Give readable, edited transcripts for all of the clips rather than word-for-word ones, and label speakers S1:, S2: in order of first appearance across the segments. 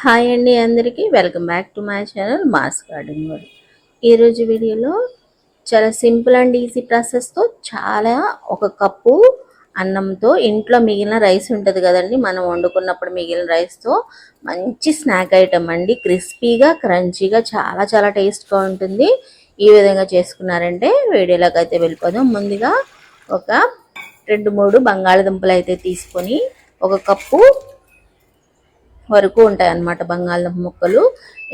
S1: Hi అండి అందరికీ welcome back to my channel MOS garden world. ఈరోజు వీడియోలో చాలా సింపుల్ అండ్ ఈజీ ప్రాసెస్తో ఒక కప్పు అన్నంతో ఇంట్లో మిగిలిన రైస్ ఉంటుంది కదండి, మనం వండుకున్నప్పుడు మిగిలిన రైస్తో మంచి స్నాక్ ఐటమ్ అండి. క్రిస్పీగా క్రంచీగా చాలా చాలా టేస్ట్గా ఉంటుంది. ఈ విధంగా చేసుకున్నారంటే వీడియోలోకి అయితే వెళ్ళిపోదాం. ముందుగా ఒక 2-3 బంగాళదుంపలు అయితే తీసుకొని ఒక కప్పు వరకు ఉంటాయి అన్నమాట బంగాళదుంప ముక్కలు.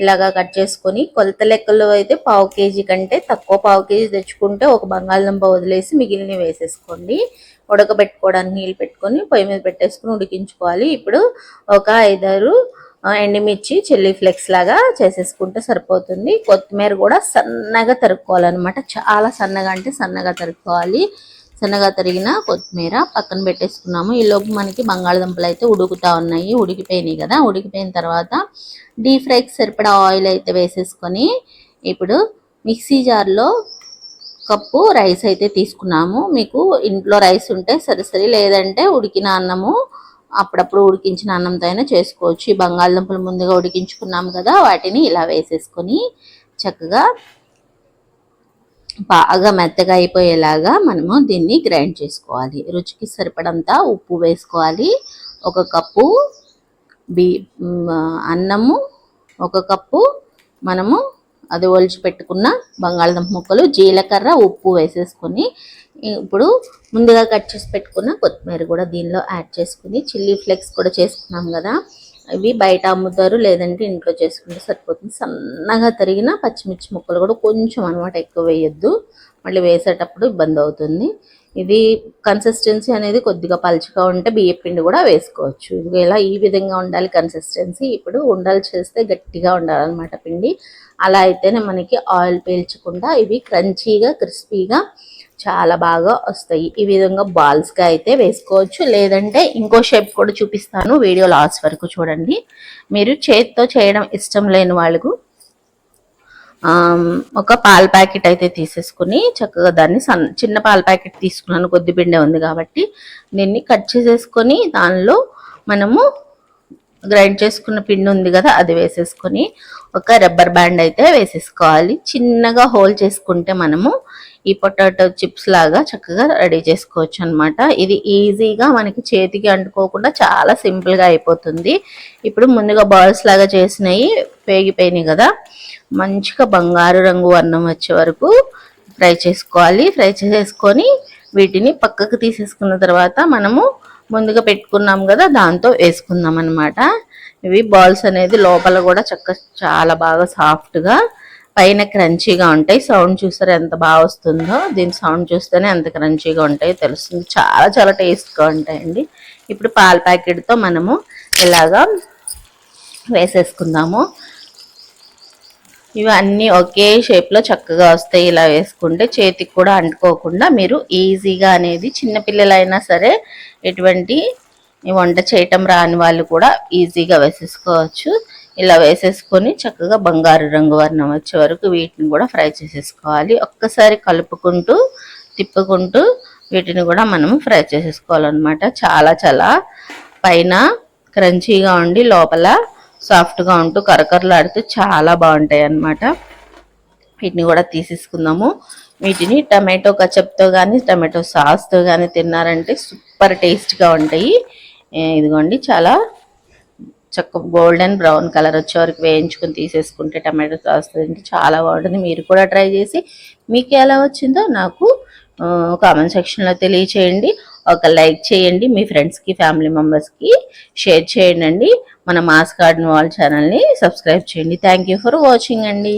S1: ఇలాగా కట్ చేసుకొని కొలత లెక్కలో అయితే 1/2 కేజీ కంటే తక్కువ 1/2 కేజీ తెచ్చుకుంటే ఒక బంగాళదుంప వదిలేసి మిగిలిన వేసేసుకోండి. ఉడకబెట్టుకోవడానికి నీళ్ళు పెట్టుకొని పొయ్యి మీద పెట్టేసుకుని ఉడికించుకోవాలి. ఇప్పుడు ఒక 5-6 ఎండుమిర్చి చిల్లీ ఫ్లేక్స్ లాగా చేసేసుకుంటే సరిపోతుంది. కొత్తిమీర కూడా సన్నగా తరుక్కోవాలన్నమాట. చాలా సన్నగా అంటే సన్నగా తరుక్కోవాలి. సన్నగా తరిగిన కొత్తిమీర పక్కన పెట్టేసుకున్నాము. ఈలోపు మనకి బంగాళదుంపలు అయితే ఉడుకుతా ఉన్నాయి, ఉడికిపోయినాయి కదా. ఉడికిపోయిన తర్వాత డీప్ ఫ్రైకి సరిపడా ఆయిల్ అయితే వేసేసుకొని ఇప్పుడు మిక్సీ జార్లో కప్పు రైస్ అయితే తీసుకున్నాము. మీకు ఇంట్లో రైస్ ఉంటే సరే, లేదంటే ఉడికిన అన్నము అప్పుడప్పుడు ఉడికించిన అన్నంతో అయినా చేసుకోవచ్చు. ఈ బంగాళదుంపలు ముందుగా ఉడికించుకున్నాము కదా, వాటిని ఇలా వేసేసుకొని చక్కగా బాగా మెత్తగా అయిపోయేలాగా మనము దీన్ని గ్రైండ్ చేసుకోవాలి. రుచికి సరిపడంత ఉప్పు వేసుకోవాలి. ఒక కప్పు అన్నము, ఒక కప్పు మనము అది ఒలిచి పెట్టుకున్న బంగాళదుంప ముక్కలు, జీలకర్ర, ఉప్పు వేసేసుకొని ఇప్పుడు ముందుగా కట్ చేసి పెట్టుకున్న కొత్తిమీర కూడా దీనిలో యాడ్ చేసుకుని చిల్లీ ఫ్లేక్స్ కూడా చేసుకున్నాం కదా, ఇవి బయట అమ్ముతారు, లేదంటే ఇంట్లో చేసుకుంటే సరిపోతుంది. సన్నగా తరిగిన పచ్చిమిర్చి ముక్కలు కూడా కొంచెం అనమాట, ఎక్కువ వేయొద్దు, మళ్ళీ వేసేటప్పుడు ఇబ్బంది అవుతుంది. ఇది కన్సిస్టెన్సీ అనేది కొద్దిగా పలుచగా ఉంటే బియ్య పిండి కూడా వేసుకోవచ్చు. ఇది ఇలా ఈ విధంగా ఉండాలి కన్సిస్టెన్సీ. ఇప్పుడు ఉండలు చేస్తే గట్టిగా ఉండాలన్నమాట పిండి. అలా అయితేనే మనకి ఆయిల్ పీల్చకుండా ఇవి క్రంచీగా క్రిస్పీగా చాలా బాగా వస్తాయి. ఈ విధంగా బాల్స్గా అయితే వేసుకోవచ్చు, లేదంటే ఇంకో షేప్ కూడా చూపిస్తాను, వీడియో లాస్ట్ వరకు చూడండి. మీరు చేతితో చేయడం ఇష్టం లేని వాళ్ళకు ఒక పాల ప్యాకెట్ అయితే తీసేసుకుని చక్కగా దాన్ని చిన్న పాల ప్యాకెట్ తీసుకున్నాను, కొద్ది పిండే ఉంది కాబట్టి. దీన్ని కట్ చేసేసుకొని దానిలో మనము గ్రైండ్ చేసుకున్న పిండి ఉంది కదా, అది వేసేసుకొని ఒక రబ్బర్ బ్యాండ్ అయితే వేసేసుకోవాలి. చిన్నగా హోల్ చేసుకుంటే మనము ఈ పొటాటో చిప్స్ లాగా చక్కగా రెడీ చేసుకోవచ్చు అనమాట. ఇది ఈజీగా మనకి చేతికి అంటుకోకుండా చాలా సింపుల్గా అయిపోతుంది. ఇప్పుడు ముందుగా బాల్స్ లాగా చేసినవి పేగిపోయినాయి కదా, మంచిగా బంగారు రంగు వర్ణం వచ్చే వరకు ఫ్రై చేసుకోవాలి. ఫ్రై చేసేసుకొని వీటిని పక్కకు తీసేసుకున్న తర్వాత మనము ముందుగా పెట్టుకున్నాం కదా, దాంతో వేసుకుందాం అనమాట. ఇవి బాల్స్ అనేది లోపల కూడా చాలా బాగా సాఫ్ట్గా, పైన క్రంచీగా ఉంటాయి. సౌండ్ చూసారా ఎంత బాగా వస్తుందో, దీని సౌండ్ చూస్తేనే ఎంత క్రంచీగా ఉంటాయో తెలుస్తుంది. చాలా చాలా టేస్ట్గా ఉంటాయండి. ఇప్పుడు పాల ప్యాకెట్తో మనము ఇలాగా వేసేసుకుందాము. ఇవన్నీ ఒకే షేప్లో చక్కగా వస్తాయి. ఇలా వేసుకుంటే చేతికి కూడా అంటుకోకుండా మీరు ఈజీగా అనేది, చిన్నపిల్లలైనా సరే ఎటువంటి వంట చేయటం రాని వాళ్ళు కూడా ఈజీగా వేసేసుకోవచ్చు. ఇలా వేసేసుకొని చక్కగా బంగారు రంగు వర్ణం వచ్చే వరకు వీటిని కూడా ఫ్రై చేసేసుకోవాలి. ఒక్కసారి కలుపుకుంటూ తిప్పుకుంటూ వీటిని కూడా మనం ఫ్రై చేసేసుకోవాలన్నమాట. చాలా చాలా పైన క్రంచీగా ఉండి లోపల సాఫ్ట్గా ఉంటూ కరకరలాడుతూ చాలా బాగుంటాయి అన్నమాట. వీటిని కూడా తీసేసుకుందాము. వీటిని టమాటో కచప్తో కానీ టమాటో సాస్తో కానీ తిన్నారంటే సూపర్ టేస్ట్గా ఉంటాయి. ఇదిగోండి, చాలా చక్కగా గోల్డెన్ బ్రౌన్ కలర్ వచ్చే వరకు వేయించుకొని తీసేసుకుంటే టమాటో సాస్ తింటే చాలా బాగుంటుంది. మీరు కూడా ట్రై చేసి మీకు ఎలా వచ్చిందో నాకు కామెంట్ సెక్షన్లో తెలియచేయండి. ఒక లైక్ చేయండి, మీ ఫ్రెండ్స్కి ఫ్యామిలీ మెంబర్స్కి షేర్ చేయండి. మన మాస్ గార్డెన్ వరల్డ్ ఛానల్ని సబ్స్క్రైబ్ చేయండి. థ్యాంక్ యూ ఫర్ వాచింగ్ అండి.